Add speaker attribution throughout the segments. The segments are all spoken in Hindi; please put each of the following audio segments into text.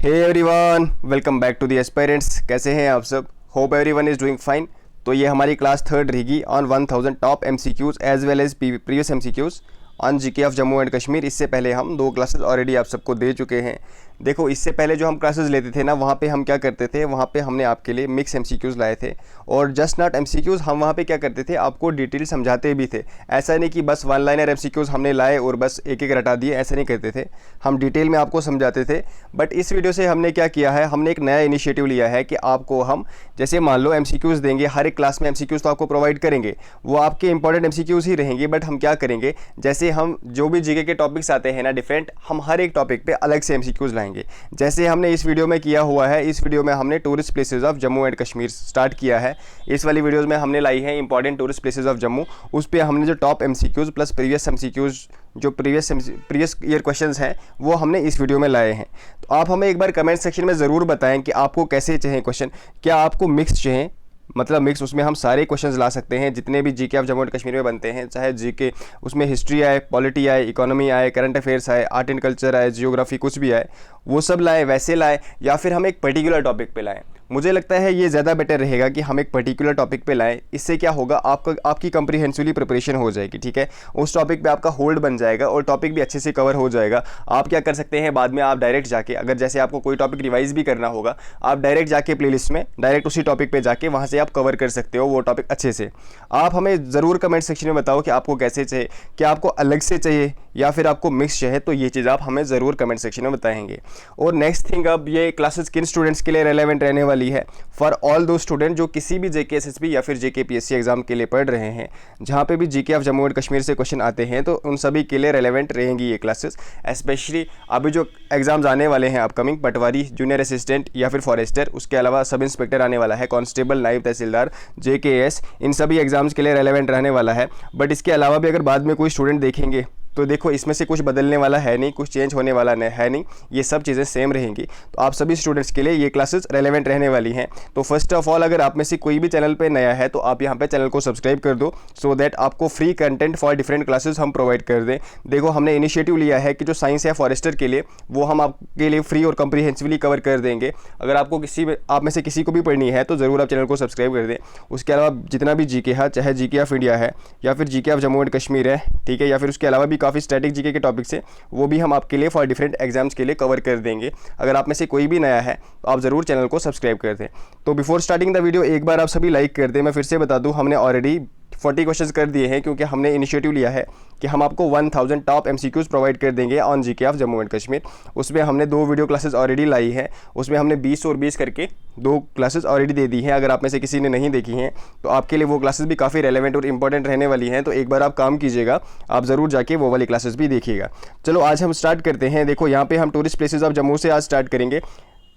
Speaker 1: Hey everyone, welcome back to the aspirants. कैसे हैं आप सब? Hope everyone is doing fine. तो ये हमारी क्लास थर्ड रहेगी on 1000 top MCQs as well as previous MCQs on GK of Jammu and Kashmir. इससे पहले हम 2 क्लासेस ऑलरेडी आप सबको दे चुके हैं। देखो, इससे पहले जो हम क्लासेस लेते थे ना, वहाँ पे हम क्या करते थे, वहाँ पे हमने आपके लिए मिक्स एमसीक्यूज़ लाए थे। और जस्ट नॉट एमसीक्यूज़, हम वहाँ पे क्या करते थे, आपको डिटेल समझाते भी थे। ऐसा नहीं कि बस वन लाइनर एमसीक्यूज़ हमने लाए और बस एक एक रटा दिए, ऐसा नहीं करते थे। हम डिटेल में आपको समझाते थे। बट इस वीडियो से हमने क्या किया है, हमने एक नया इनिशिएटिव लिया है कि आपको हम जैसे मान लो एमसीक्यूज़ देंगे, हर एक क्लास में एमसीक्यूज़ तो आपको प्रोवाइड करेंगे, वो आपके इंपॉर्टेंट एमसीक्यूज़ ही रहेंगे। बट हम क्या करेंगे, जैसे हम जो भी जीके के टॉपिक्स आते हैं ना डिफरेंट, हम हर एक टॉपिक पे अलग से एमसीक्यूज़ लाएंगे। जैसे हमने इस वीडियो में किया हुआ है, इस वीडियो में हमने tourist places of Jammu and Kashmir start किया है। इस वाली वीडियोस में हमने लाई है important tourist places of Jammu. उस पे हमने जो top MCQs plus previous MCQs, जो प्रीवियस ईयर क्वेश्चंस हैं, वो हमने इस वीडियो में लाए हैं। तो आप हमें एक बार कमेंट सेक्शन में ज़रूर बताएं कि आपको कैसे चाहिए क्वेश्चन। क्या आपको मिक्स चाहिए, मतलब मिक्स, उसमें हम सारे क्वेश्चंस ला सकते हैं जितने भी GK of Jammu and Kashmir में बनते हैं, चाहे जीके उसमें हिस्ट्री आए, पॉलिटी आए, इकोनॉमी आए, करंट अफेयर्स आए, आर्ट एंड कल्चर आए, जियोग्राफी, कुछ भी आए, वो सब लाए, वैसे लाए, या फिर हम एक पर्टिकुलर टॉपिक पे लाएं। मुझे लगता है ये ज़्यादा बेटर रहेगा कि हम एक पर्टिकुलर टॉपिक पे लाएं। इससे क्या होगा, आपकी कंप्रीहेंसिवली प्रिपरेशन हो जाएगी, ठीक है। उस टॉपिक पे आपका होल्ड बन जाएगा और टॉपिक भी अच्छे से कवर हो जाएगा। आप क्या कर सकते हैं, बाद में आप डायरेक्ट जाके, अगर जैसे आपको कोई टॉपिक रिवाइज भी करना होगा, आप डायरेक्ट जाके प्लेलिस्ट में डायरेक्ट उसी टॉपिक पे जाके वहाँ से आप कवर कर सकते हो वो टॉपिक अच्छे से। आप हमें ज़रूर कमेंट सेक्शन में बताओ कि आपको कैसे चाहिए, क्या आपको अलग से चाहिए या फिर आपको मिक्स चाहिए। तो ये चीज़ आप हमें ज़रूर कमेंट सेक्शन में बताएंगे। और नेक्स्ट थिंग, अब ये क्लासेस किन स्टूडेंट्स के लिए रेलेवेंट रहने वाली है? फॉर ऑल दो स्टूडेंट जो किसी भी जेके एसएसबी या फिर जेके पीएससी एग्जाम के लिए पढ़ रहे हैं, जहाँ पे भी GK of Jammu and Kashmir से क्वेश्चन आते हैं, तो उन सभी के लिए रेलेवेंट रहेंगी ये क्लासेस। स्पेशली अभी जो एग्जाम्स आने वाले हैं अपकमिंग, पटवारी, जूनियर असिस्टेंट या फिर फॉरेस्टर, उसके अलावा सब इंस्पेक्टर आने वाला है, कांस्टेबल, नायब तहसीलदार, जेकेएस, इन सभी एग्जाम्स के लिए रेलेवेंट रहने वाला है। बट इसके अलावा भी अगर बाद में कोई स्टूडेंट देखेंगे तो देखो, इसमें से कुछ बदलने वाला है नहीं, कुछ चेंज होने वाला है नहीं, ये सब चीज़ें सेम रहेंगी। तो आप सभी स्टूडेंट्स के लिए ये क्लासेस रेलेवेंट रहने वाली हैं। तो फर्स्ट ऑफ ऑल, अगर आप में से कोई भी चैनल पे नया है तो आप यहाँ पे चैनल को सब्सक्राइब कर दो, सो दैट आपको free content for different classes हम प्रोवाइड कर दें। देखो, हमने इनिशिएटिव लिया है कि जो साइंस या फॉरेस्टर के लिए, वो हम आपके लिए फ्री और कम्प्रीहेंसिवली कवर कर देंगे। अगर आपको आप में से किसी को भी पढ़नी है तो ज़रूर आप चैनल को सब्सक्राइब कर दें। उसके अलावा जितना भी जीके है, चाहे जीके ऑफ इंडिया है या फिर GK of Jammu and Kashmir है, ठीक है, या फिर उसके अलावा भी काफ़ी स्टैटिक जीके टॉपिक से, वो भी हम आपके लिए फॉर डिफरेंट एग्जाम्स के लिए कवर कर देंगे। अगर आप में से कोई भी नया है तो आप ज़रूर चैनल को सब्सक्राइब कर दें। तो बिफोर स्टार्टिंग द वीडियो एक बार आप सभी लाइक कर दें। मैं फिर से बता दूं, हमने ऑलरेडी 40 क्वेश्चंस कर दिए हैं, क्योंकि हमने इनिशिएटिव लिया है कि हम आपको 1000 टॉप एमसीक्यूज़ प्रोवाइड कर देंगे on GK of Jammu and Kashmir. उसमें हमने 2 वीडियो क्लासेस ऑलरेडी लाई है, उसमें हमने 20 और 20 करके 2 क्लासेस ऑलरेडी दे दी हैं। अगर आप में से किसी ने नहीं देखी हैं तो आपके लिए वो क्लासेस भी काफ़ी रेलेवेंट और इंपॉर्टेंट रहने वाली हैं। तो एक बार आप काम कीजिएगा, आप ज़रूर जाके वो वाली क्लासेस भी देखिएगा। चलो आज हम स्टार्ट करते हैं। देखो, यहाँ पे हम टूरिस्ट प्लेसेस ऑफ जम्मू से आज स्टार्ट करेंगे,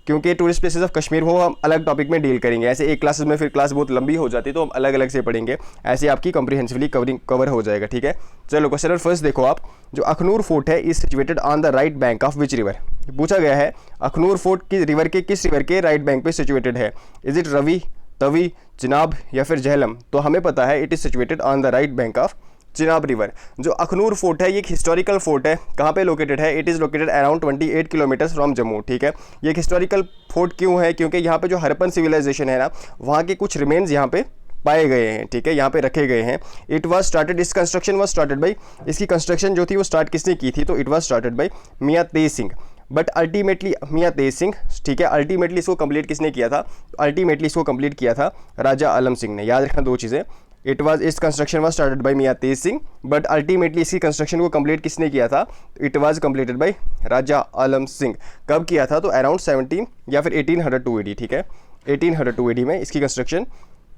Speaker 1: क्योंकि टूरिस्ट प्लेसेस ऑफ कश्मीर वो हम अलग टॉपिक में डील करेंगे। ऐसे एक क्लासेस में फिर क्लास बहुत लंबी हो जाती है, तो हम अलग अलग से पढ़ेंगे, ऐसे आपकी कम्प्रीहेंसिवली कवर हो जाएगा, ठीक है। चलो क्वेश्चन नंबर फर्स्ट देखो आप, जो अखनूर फोर्ट है is situated on the right bank of which river. पूछा गया है अखनूर फोर्ट किस रिवर के राइट बैंक पे सिचुएटेड है? इज इट रवि, तवी, चिनाब या फिर झेलम? तो हमें पता है it is situated on the right bank of Chenab river. जो अखनूर फोर्ट है ये एक हिस्टोरिकल फोर्ट है। कहाँ पे लोकेटेड है? It is located around 28 kilometres from Jammu, ठीक है। ये एक हिस्टोरिकल फोर्ट क्यों है? क्योंकि यहाँ पे जो हरप्पन सिविलाइजेशन है ना, वहाँ के कुछ रिमेन्स यहाँ पे पाए गए हैं, ठीक है, यहाँ पे रखे गए हैं। इट वाज स्टार्टेड, इस कंस्ट्रक्शन वाज स्टार्टेड बाई, इसकी कंस्ट्रक्शन जो थी वो स्टार्ट किसने की थी? तो इट वाज स्टार्टेड बाई मियाँ तेज सिंह। बट अल्टीमेटली मियाँ तेज सिंह, ठीक है, अल्टीमेटली इसको कंप्लीट किसने किया था? अल्टीमेटली इसको कंप्लीट किया था राजा आलम सिंह ने। याद रखना 2 चीज़ें, इस कंस्ट्रक्शन वाज स्टार्टेड बाय मियाँ तेज सिंह, बट अल्टीमेटली इसकी कंस्ट्रक्शन को कंप्लीट किसने किया था? इट वाज कंप्लीटेड बाय राजा आलम सिंह। कब किया था? तो अराउंड 17 या फिर 1802 AD, ठीक है, 1802 AD में इसकी कंस्ट्रक्शन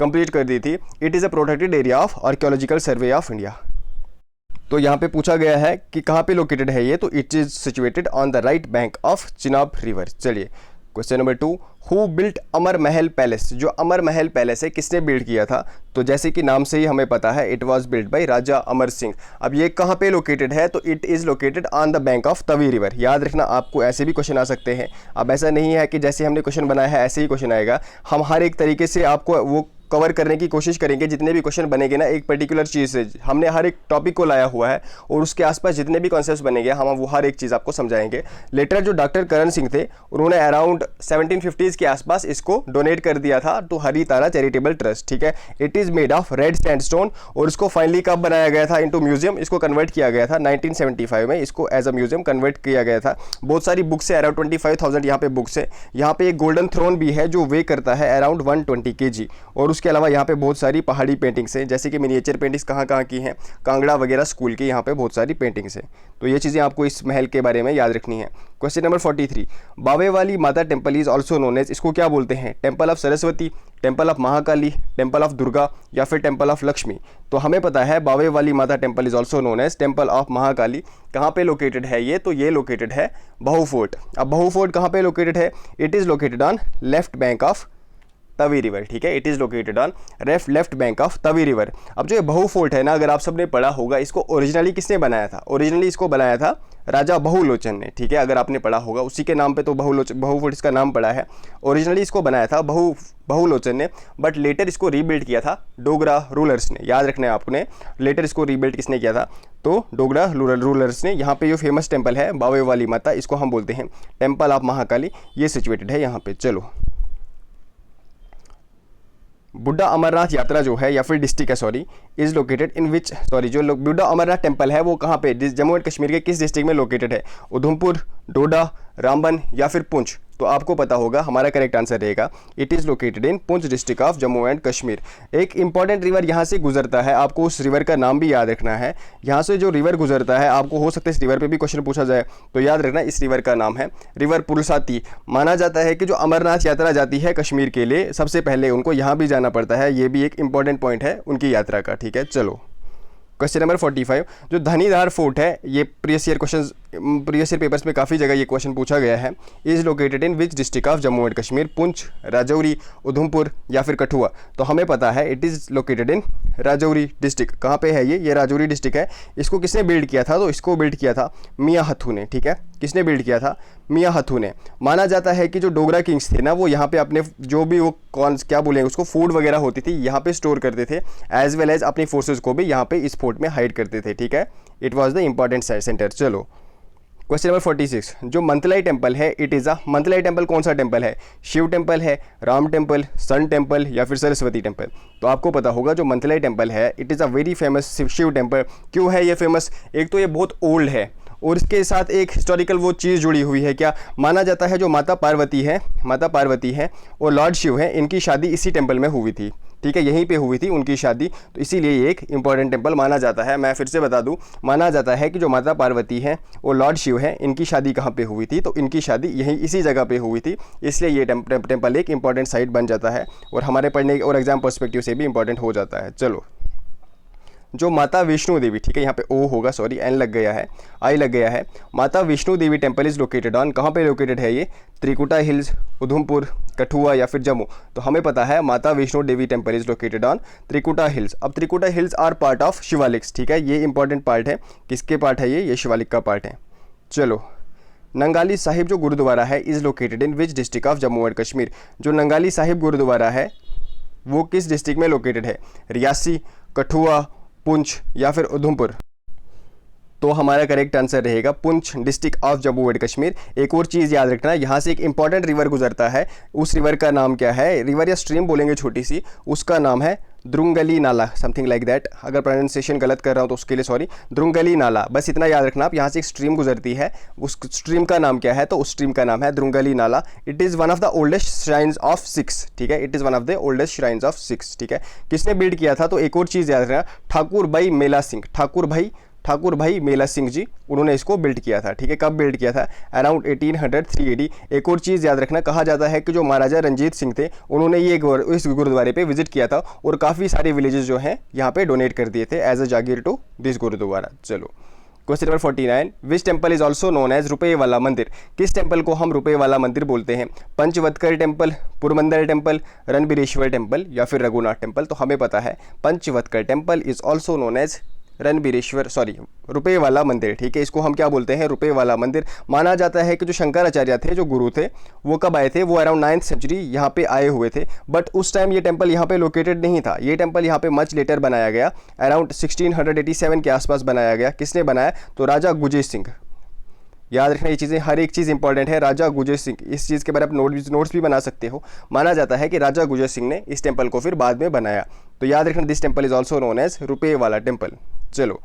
Speaker 1: कंप्लीट कर दी थी। It is a protected area of archaeological survey of India. तो यहाँ पे पूछा गया है कि कहाँ पे लोकेटेड है ये, तो it is situated on the right bank of Chenab river. चलिए question number 2, who built Amar Mahal palace. जो अमर महल पैलेस है किसने बिल्ड किया था? तो जैसे कि नाम से ही हमें पता है, इट वाज बिल्ड बाय राजा अमर सिंह। अब ये कहाँ पे लोकेटेड है? तो it is located on the bank of Tawi river. याद रखना, आपको ऐसे भी क्वेश्चन आ सकते हैं। अब ऐसा नहीं है कि जैसे हमने क्वेश्चन बनाया है ऐसे ही क्वेश्चन आएगा। हम हर एक तरीके से आपको वो कवर करने की कोशिश करेंगे। जितने भी क्वेश्चन बनेंगे ना एक पर्टिकुलर चीज़ से, हमने हर एक टॉपिक को लाया हुआ है और उसके आसपास जितने भी कॉन्सेप्ट्स बनेंगे हम वो हर एक चीज़ आपको समझाएंगे। लेटर जो डॉक्टर करण सिंह थे उन्होंने अराउंड 1750s के आसपास इसको डोनेट कर दिया था to Hari Tara charitable trust, ठीक है। It is made of red sandstone और इसको फाइनली कब बनाया गया था इनटू म्यूजियम, इसको कन्वर्ट किया गया था 1975 में, इसको एज अ म्यूजियम कन्वर्ट किया गया था। बहुत सारी बुक्स है, अराउंड 25,000 यहाँ पे बुक्स है। यहाँ पे एक गोल्डन थ्रोन भी है जो वे करता है अराउंड 120 kg। और उसके अलावा यहाँ पे बहुत सारी पहाड़ी पेंटिंग्स हैं, जैसे कि मिनिएचर पेंटिंग्स कहाँ कहाँ की हैं, कांगड़ा वगैरह स्कूल की यहाँ पे बहुत सारी पेंटिंग्स हैं। तो ये चीज़ें आपको इस महल के बारे में याद रखनी है। Question number 43, Bawe Wali Mata temple is also known as, इसको क्या बोलते हैं? Temple of Saraswati, temple of Mahakali, temple of Durga या फिर टेम्पल ऑफ लक्ष्मी। तो हमें पता है Bawe Wali Mata temple is also known as temple of Mahakali. कहाँ पे लोकेटेड है ये? तो ये लोकेटेड है बहू फोर्ट। अब बहू फोर्ट कहाँ पे लोकेटेड है? It is located on left bank of Tawi river, ठीक है। It is located on left bank of Tawi river. अब जो ये बहू फोर्ट है ना, अगर आप सबने पढ़ा होगा, इसको ओरिजिनली किसने बनाया था? ओरिजिनली इसको बनाया था राजा बहुलोचन ने, ठीक है। अगर आपने पढ़ा होगा उसी के नाम पे तो बहू फोर्ट इसका नाम पड़ा है। ओरिजिनली इसको बनाया था बहुलोचन ने, बट लेटर इसको रीबिल्ड किया था डोगरा रूलर्स ने। याद रखना है आपने, लेटर इसको रीबिल्ड किसने किया था? तो डोगरा रूलर्स ने। यहाँ पे जो फेमस टेम्पल है बावे वाली माता, इसको हम बोलते हैं टेम्पल ऑफ महाकाली, ये सिचुएटेड है यहाँ पे। चलो, बुड्ढा अमरनाथ यात्रा जो है या फिर डिस्ट्रिक्ट है sorry, is located in which, sorry जो बुड्ढा अमरनाथ टेम्पल है वो कहाँ पे, जम्मू एंड कश्मीर के किस डिस्ट्रिक्ट में लोकेटेड है? उधमपुर, डोडा, रामबन या फिर पुंछ? तो आपको पता होगा, हमारा करेक्ट आंसर रहेगा it is located in Poonch district of Jammu and Kashmir. एक इंपॉर्टेंट रिवर यहाँ से गुजरता है, आपको उस रिवर का नाम भी याद रखना है। यहाँ से जो रिवर गुजरता है, आपको हो सकता है इस रिवर पे भी क्वेश्चन पूछा जाए, तो याद रखना इस रिवर का नाम है रिवर पुलसाती। माना जाता है कि जो अमरनाथ यात्रा जाती है कश्मीर के लिए, सबसे पहले उनको यहाँ भी जाना पड़ता है। ये भी एक इंपॉर्टेंट पॉइंट है उनकी यात्रा का, ठीक है। चलो, क्वेश्चन नंबर 45, जो धनीधार फोर्ट है, ये प्रीवियस ईयर पेपर्स में काफ़ी जगह ये क्वेश्चन पूछा गया है। Is located in which district of Jammu and Kashmir? Poonch, Rajouri, Udhampur या फिर कठुआ? तो हमें पता है it is located in Rajouri district. कहाँ पे है ये राजौरी डिस्ट्रिक्ट है। इसको किसने बिल्ड किया था? तो इसको बिल्ड किया था मियाँ हथू ने, ठीक है। किसने बिल्ड किया था? मियाँ हथू ने। माना जाता है कि जो डोगरा किंग्स थे ना, वो यहाँ पे अपने जो भी वो क्या बोलेंगे उसको, फूड वगैरह होती थी, यहाँ पे स्टोर करते थे, एज वेल एज अपनी फोर्सेज को भी यहाँ पे इस फोर्ट में हाइड करते थे, ठीक है। It was the important centre. चलो, क्वेश्चन नंबर 46, जो मंतलाई टेम्पल है, इट इज़ अ, मंतलाई टेम्पल कौन सा टेम्पल है? शिव टेम्पल है, राम टेम्पल, सन टेम्पल या फिर सरस्वती टेम्पल? तो आपको पता होगा जो मंतलाई टेम्पल है, it is a very famous Shiv temple. क्यों है ये फेमस? एक तो ये बहुत ओल्ड है और इसके साथ एक हिस्टोरिकल वो चीज़ जुड़ी हुई है। क्या माना जाता है? जो माता पार्वती है और लॉर्ड शिव है, इनकी शादी इसी टेम्पल में हुई थी, ठीक है। यहीं पे हुई थी उनकी शादी, तो इसीलिए ये एक इंपॉर्टेंट टेम्पल माना जाता है। मैं फिर से बता दूं, माना जाता है कि जो माता पार्वती है और लॉर्ड शिव है, इनकी शादी कहाँ पे हुई थी? तो इनकी शादी यहीं इसी जगह पे हुई थी, इसलिए ये टेम्पल एक इंपॉर्टेंट साइट बन जाता है और हमारे पढ़ने और एग्जाम पर्सपेक्टिव से भी इंपॉर्टेंट हो जाता है। चलो, जो माता विष्णु देवी, ठीक है, यहाँ पे ओ होगा, सॉरी एन लग गया है, आई लग गया है। Mata Vishnu Devi temple is located on, कहाँ पे लोकेटेड है ये? त्रिकुटा हिल्स, उधमपुर, कठुआ या फिर जम्मू? तो हमें पता है Mata Vishnu Devi temple is located on Trikuta hills. अब Trikuta hills are part of Shivaliks, ठीक है। ये इंपॉर्टेंट पार्ट है, किसके पार्ट है ये शिवालिक का पार्ट है। चलो, नंगाली साहिब जो गुरुद्वारा है, is located in which district of Jammu and Kashmir? जो नंगाली साहिब गुरुद्वारा है वो किस डिस्ट्रिक्ट में लोकेटेड है? रियासी, कठुआ, पुंछ या फिर उधमपुर? तो हमारा करेक्ट आंसर रहेगा Poonch district of Jammu and Kashmir. एक और चीज़ याद रखना, यहाँ से एक इंपॉर्टेंट रिवर गुजरता है, उस रिवर का नाम क्या है? रिवर या स्ट्रीम बोलेंगे छोटी सी, उसका नाम है द्रुंगली नाला, समथिंग लाइक दैट। अगर प्रोनाउंसिएशन गलत कर रहा हूँ तो उसके लिए सॉरी। द्रुंगली नाला, बस इतना याद रखना आप। यहाँ से एक स्ट्रीम गुजरती है, उस स्ट्रीम का नाम क्या है? तो उस स्ट्रीम का नाम है द्रुंगली नाला। It is one of the oldest shrines of six, ठीक है। It is one of the oldest shrines of six, ठीक है। किसने बिल्ड किया था? तो एक और चीज़ याद रखना, ठाकुर भाई मेला सिंह, ठाकुर भाई मेला सिंह जी, उन्होंने इसको बिल्ड किया था, ठीक है। कब बिल्ड किया था? अराउंड 1800 380। एक और चीज़ याद रखना, कहा जाता है कि जो महाराजा रंजीत सिंह थे, उन्होंने ये इस गुरुद्वारे पे विजिट किया था और काफ़ी सारे विलेजेस जो हैं यहाँ पे डोनेट कर दिए थे as a jagir to this gurudwara. चलो, question number 49, which temple is also known as रुपये वाला मंदिर? किस टेम्पल को हम रुपये वाला मंदिर बोलते हैं? Panchvaktra temple, Purmandar temple, Ranbireshwar temple या फिर रघुनाथ टेम्पल? तो हमें पता है Panchvaktra temple is also known as Ranbireshwar रुपये वाला मंदिर, ठीक है, इसको हम क्या बोलते हैं, रुपये वाला मंदिर। माना जाता है कि जो शंकराचार्य थे, जो गुरु थे, वो कब आए थे, वो अराउंड 9th सेंचुरी यहाँ पे आए हुए थे, बट उस टाइम ये टेम्पल यहाँ पे लोकेटेड नहीं था। ये टेम्पल यहाँ पे मच लेटर बनाया गया, अराउंड 1687 के आसपास बनाया गया। किसने बनाया, तो राजा गुरजीत सिंह। याद रखना ये चीज़ें, हर एक चीज़ इंपॉर्टेंट है। राजा गुरजीत सिंह, इस चीज़ के बारे में आप नोट्स भी बना सकते हो। माना जाता है कि राजा गुरजीत सिंह ने इस टेम्पल को फिर बाद में बनाया। तो याद रखना this temple is also known as रुपये वाला टेम्पल। चलो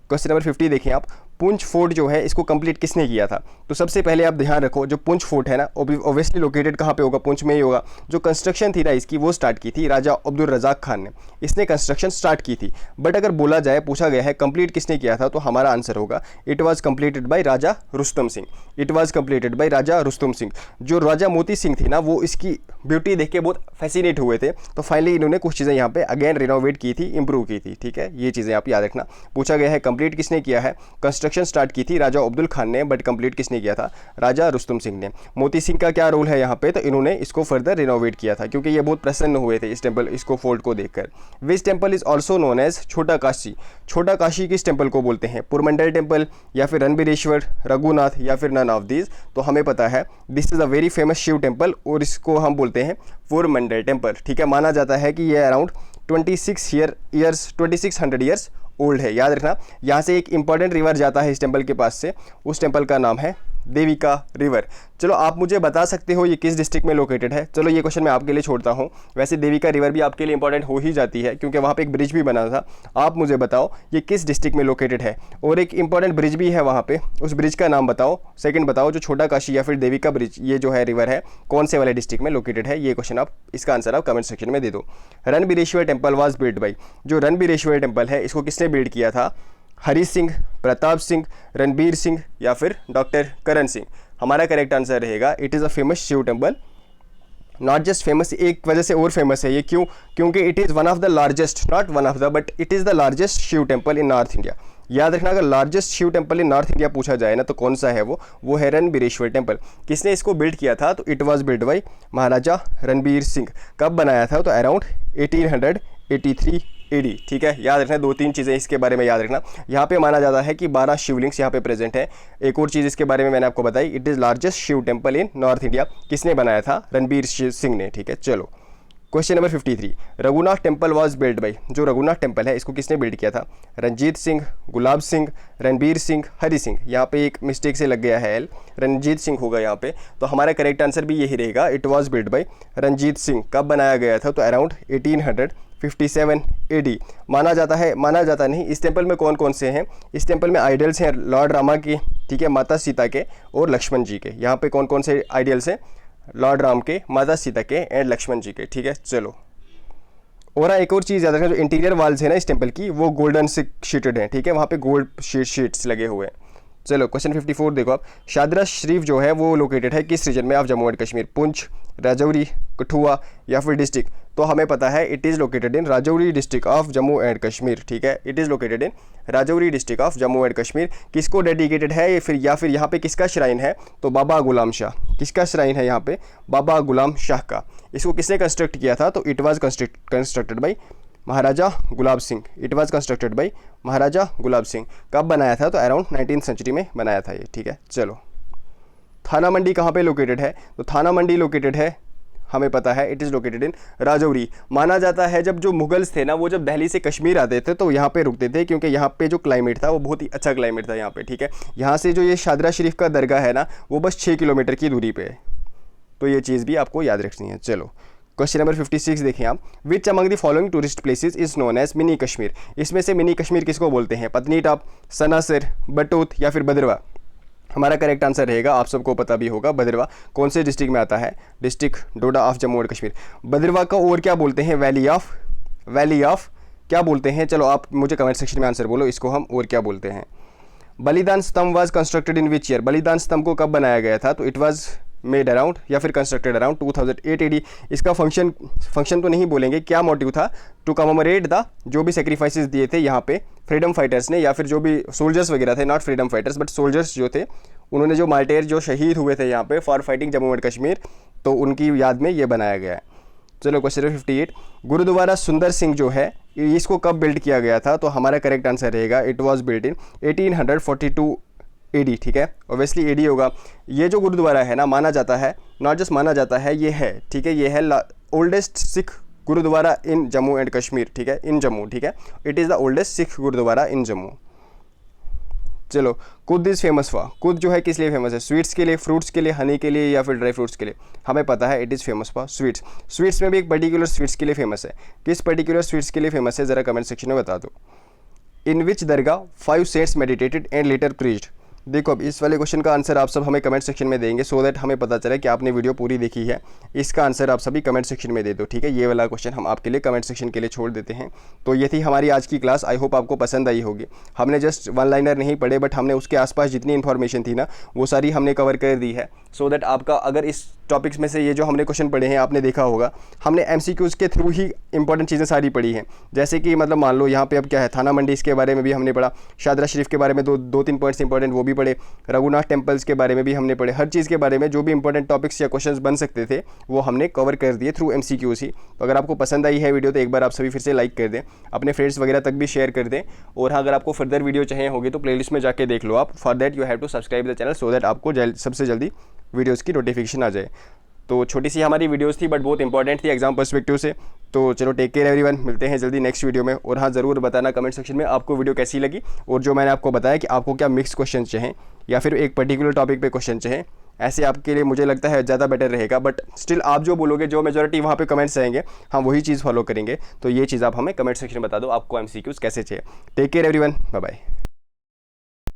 Speaker 1: क्वेश्चन नंबर 50 देखिए आप। पुंछ फोर्ट जो है इसको कंप्लीट किसने किया था। तो सबसे पहले आप ध्यान रखो, जो पुंछ फोर्ट है ना, ऑब्वियसली लोकेटेड कहाँ पे होगा, पुंछ में ही होगा। जो कंस्ट्रक्शन थी ना इसकी, वो स्टार्ट की थी राजा अब्दुल रज़ाक खान ने। इसने कंस्ट्रक्शन स्टार्ट की थी, बट अगर बोला जाए, पूछा गया है कंप्लीट किसने किया था, तो हमारा आंसर होगा it was completed by Raja Rustam Singh. It was completed by Raja Rustam Singh. जो राजा मोती सिंह थी ना, वो इसकी ब्यूटी देख के बहुत फैसिनेट हुए थे, तो फाइनली इन्होंने कुछ चीज़ें यहाँ पे अगेन रिनोवेट की थी, इंप्रूव की थी, ठीक है। ये चीज़ें आप याद रखना। पूछा गया है कंप्लीट किसने किया है, कंस्ट्रक्शन स्टार्ट की थी राजा अब्दुल खान ने, बट कंप्लीट किसने किया था, राजा रुस्तम सिंह ने। मोती सिंह का क्या रोल है यहाँ पे, तो इन्होंने इसको फर्दर रिनोवेट किया था, क्योंकि ये बहुत प्रसन्न हुए थे इस टेम्पल, इसको फोर्ट को देखकर। Which temple is also known as Chhota Kashi. छोटा काशी किस टेम्पल को बोलते हैं, पुरमंडल टेम्पल या फिर रणबीरेश्वर, रघुनाथ या फिर नन ऑफ दीज। तो हमें पता है this is a very famous Shiv temple, और इसको हम बोलते हैं पुरमंडल टेम्पल, ठीक है। माना जाता है कि ये अराउंड 2600 ईयर्स ओल्ड है। याद रखना, यहाँ से एक इंपॉर्टेंट रिवर जाता है इस टेम्पल के पास से, उस टेम्पल का नाम है देविका रिवर। चलो आप मुझे बता सकते हो ये किस डिस्ट्रिक्ट में लोकेटेड है। चलो ये क्वेश्चन मैं आपके लिए छोड़ता हूँ। वैसे देविका रिवर भी आपके लिए इंपॉर्टेंट हो ही जाती है, क्योंकि वहाँ पे एक ब्रिज भी बना था। आप मुझे बताओ ये किस डिस्ट्रिक्ट में लोकेटेड है, और एक इंपॉर्टेंट ब्रिज भी है वहाँ पे, उस ब्रिज का नाम बताओ। सेकंड बताओ जो छोटा काशी या फिर देविका ब्रिज, ये जो है रिवर है, कौन से वाले डिस्ट्रिक्ट में लोकेटेड है। ये क्वेश्चन आप, इसका आंसर आप कमेंट सेक्शन में दे दो। Ranbireshwar temple was build by. जो रणबीरेश्वर टेम्पल है इसको किसने बिल्ड किया था, हरी सिंह, प्रताप सिंह, रणबीर सिंह या फिर डॉक्टर करण सिंह। हमारा करेक्ट आंसर रहेगा it is a famous Shiv temple. Not just famous, एक वजह से और फेमस है ये, क्यों, क्योंकि it is one of the largest, not one of the, but it is the largest Shiv temple in North India. याद रखना, अगर largest Shiv temple in North India पूछा जाए ना, तो कौन सा है वो है रणबीरेश्वर टेम्पल। किसने इसको बिल्ड किया था, तो इट वॉज बिल्ड बाई महाराजा रणबीर सिंह। कब बनाया था, तो अराउंड 1883 AD, ठीक है। याद रखना, 2-3 चीज़ें इसके बारे में याद रखना। यहाँ पे माना जाता है कि 12 शिवलिंग्स यहाँ पे प्रेजेंट है। एक और चीज़ इसके बारे में मैंने आपको बताई, it is largest Shiv temple in North India. किसने बनाया था, रणबीर सिंह ने, ठीक है। चलो question number 53। Raghunath temple was build by. जो रघुनाथ टेम्पल है इसको किसने बिल्ड किया था, रंजीत सिंह, गुलाब सिंह, रणबीर सिंह, हरि सिंह। यहाँ पे एक मिस्टेक से लग गया है एल, रंजीत सिंह होगा यहाँ पे। तो हमारा करेक्ट आंसर भी यही रहेगा, it was build by Ranjit Singh. कब बनाया गया था, तो अराउंड 1857 AD। माना जाता नहीं, इस टेम्पल में कौन कौन से हैं, इस टेम्पल में आइडल्स हैं लॉर्ड रामा के, ठीक है, माता सीता के और लक्ष्मण जी के। यहाँ पे कौन कौन से आइडल्स हैं, लॉर्ड राम के, माता सीता के एंड लक्ष्मण जी के, ठीक है। चलो और एक और चीज़ याद रखना, जो इंटीरियर वॉल्स है ना इस टेम्पल की, वो गोल्डन से शीटेड हैं, ठीक है, वहाँ पे गोल्ड शीट्स लगे हुए हैं। चलो क्वेश्चन 54 देखो आप। शादरा शरीफ जो है वो लोकेटेड है किस रीजन में ऑफ जम्मू एंड कश्मीर, पुंछ, राजौरी, कठुआ या फिर डिस्ट्रिक्ट। तो हमें पता है it is located in Rajouri district of Jammu and Kashmir, ठीक है। It is located in Rajouri district of Jammu and Kashmir. किसको डेडिकेटेड है या फिर यहाँ पे किसका श्राइन है, तो बाबा गुलाम शाह। किसका श्राइन है यहाँ पे, बाबा गुलाम शाह का। इसको किसने कंस्ट्रक्ट किया था, तो it was constructed by Maharaja Gulab Singh. It was constructed by Maharaja Gulab Singh. कब बनाया था, तो अराउंड 19th सेंचुरी में बनाया था ये, ठीक है। चलो थाना मंडी कहाँ पे लोकेटेड है, तो थाना मंडी लोकेटेड है, हमें पता है it is located in Rajouri. माना जाता है जब जो मुगल्स थे ना, वो जब दिल्ली से कश्मीर आते थे तो यहाँ पे रुकते थे, क्योंकि यहाँ पे जो क्लाइमेट था वो बहुत ही अच्छा क्लाइमेट था यहाँ पे, ठीक है। यहाँ से जो ये शादरा शरीफ का दरगाह है ना, वो बस 6 किलोमीटर की दूरी पे है, तो ये चीज़ भी आपको याद रखनी है। चलो क्वेश्चन नंबर 56 देखें आप। Which among the following tourist places is known as mini Kashmir. इसमें से मिनी कश्मीर किसको बोलते हैं, पत्नीटॉप, सनासर, बटूत या फिर भद्रवा। हमारा करेक्ट आंसर रहेगा, आप सबको पता भी होगा, भद्रवा। कौन से डिस्ट्रिक्ट में आता है, district Doda of Jammu and Kashmir. Bhadarwah का और क्या बोलते हैं, वैली ऑफ क्या बोलते हैं। चलो आप मुझे कमेंट सेक्शन में आंसर बोलो, इसको हम और क्या बोलते हैं। बलिदान स्तंभ was constructed in which year. बलिदान स्तंभ को कब बनाया गया था, तो इट वाज मेड अराउंड या फिर कंस्ट्रक्टेड अराउंड 2008 AD। इसका फंक्शन तो नहीं बोलेंगे, क्या मोटिव था, टू कमोमरेट द, जो भी सेक्रीफाइसेस दिए थे यहाँ पे फ्रीडम फाइटर्स ने, या फिर जो भी सोल्जर्स वगैरह थे, not freedom fighters but soldiers जो थे, उन्होंने जो मार्टेर जो शहीद हुए थे यहाँ पे for fighting Jammu and Kashmir, तो उनकी याद में ये बनाया गया है। चलो क्वेश्चन 58। गुरुद्वारा सुंदर सिंह जो है इसको कब बिल्ड किया गया था, तो हमारा करेक्ट आंसर रहेगा it was build in 1842 AD, ठीक है, ऑब्वियसली AD होगा। ये जो गुरुद्वारा है ना, माना जाता है, नॉट जस्ट माना जाता है, ये है, ठीक है, ये है oldest Sikh gurudwara in Jammu and Kashmir, ठीक है, इन जम्मू, ठीक है, it is the oldest Sikh gurudwara in Jammu. चलो, कुद इज़ फेमस फॉर, कुद जो है किस लिए फेमस है, स्वीट्स के लिए, फ्रूट्स के लिए, हनी के लिए, या फिर ड्राई फ्रूट्स के लिए? हमें पता है it is famous for sweets. Sweets में भी एक पर्टिकुलर स्वीट्स के लिए फेमस है, किस पर्टिकुलर स्वीट्स के लिए फेमस है, ज़रा कमेंट सेक्शन में बता दो। इन विच दरगाह 5 saints meditated and later preached? देखो, अब इस वाले क्वेश्चन का आंसर आप सब हमें कमेंट सेक्शन में देंगे, सो दैट हमें पता चले कि आपने वीडियो पूरी देखी है। इसका आंसर आप सभी कमेंट सेक्शन में दे दो, ठीक है, ये वाला क्वेश्चन हम आपके लिए कमेंट सेक्शन के लिए छोड़ देते हैं। तो ये थी हमारी आज की क्लास, आई होप आपको पसंद आई होगी। हमने जस्ट वन लाइनर नहीं पढ़े, बट हमने उसके आसपास जितनी इन्फॉर्मेशन थी ना, वो सारी हमने कवर कर दी है, सो दैट आपका अगर इस टॉपिक्स में से ये जो हमने क्वेश्चन पढ़े हैं आपने देखा होगा, हमने MCQs के थ्रू ही इंपॉर्टेंट चीज़ें सारी पढ़ी हैं। जैसे कि मतलब मान लो यहाँ पे अब क्या है, थाना मंडी, इसके बारे में भी हमने पढ़ा, शादरा शरीफ के बारे में दो तीन पॉइंट्स इंपॉर्टेंट वो भी पढ़े, रघुनाथ टेम्पल्स के बारे में भी हमने पढ़े, हर चीज़ के बारे में जो भी इंपॉर्टेंट टॉपिक्स या क्वेश्चंस बन सकते थे वो हमने कवर कर दिए थ्रू MCQs ही। तो अगर आपको पसंद आई है वीडियो तो एक बार आप सभी फिर से लाइक कर दें, अपने फ्रेंड्स वगैरह तक भी शेयर कर दें, और हाँ, अगर आपको फर्दर वीडियो चाहिए होगी तो प्लेलिस्ट में जाके देख लो आप। For that you have to subscribe the channel, so that आपको सबसे जल्दी वीडियोज़ की नोटिफिकेशन आ जाए। तो छोटी सी हमारी वीडियोस थी, बट बहुत इंपॉर्टेंट थी एग्जाम पर्सपेक्टिव से। तो चलो, टेक केयर एवरीवन, मिलते हैं जल्दी नेक्स्ट वीडियो में। और हाँ, ज़रूर बताना कमेंट सेक्शन में आपको वीडियो कैसी लगी, और जो मैंने आपको बताया कि आपको क्या मिक्स क्वेश्चन चाहें या फिर एक पर्टिकुलर टॉपिक पे क्वेश्चन चाहें, ऐसे आपके लिए मुझे लगता है ज़्यादा बेटर रहेगा। बट स्टिल आप जो बोलोगे, जो मेजोरिटी वहाँ पे कमेंट्स आएंगे, हम वही चीज़ फॉलो करेंगे। तो ये चीज़ आप हमें कमेंट सेक्शन में बता दो आपको MCQs कैसे चाहिए। Take care everyone, bye bye.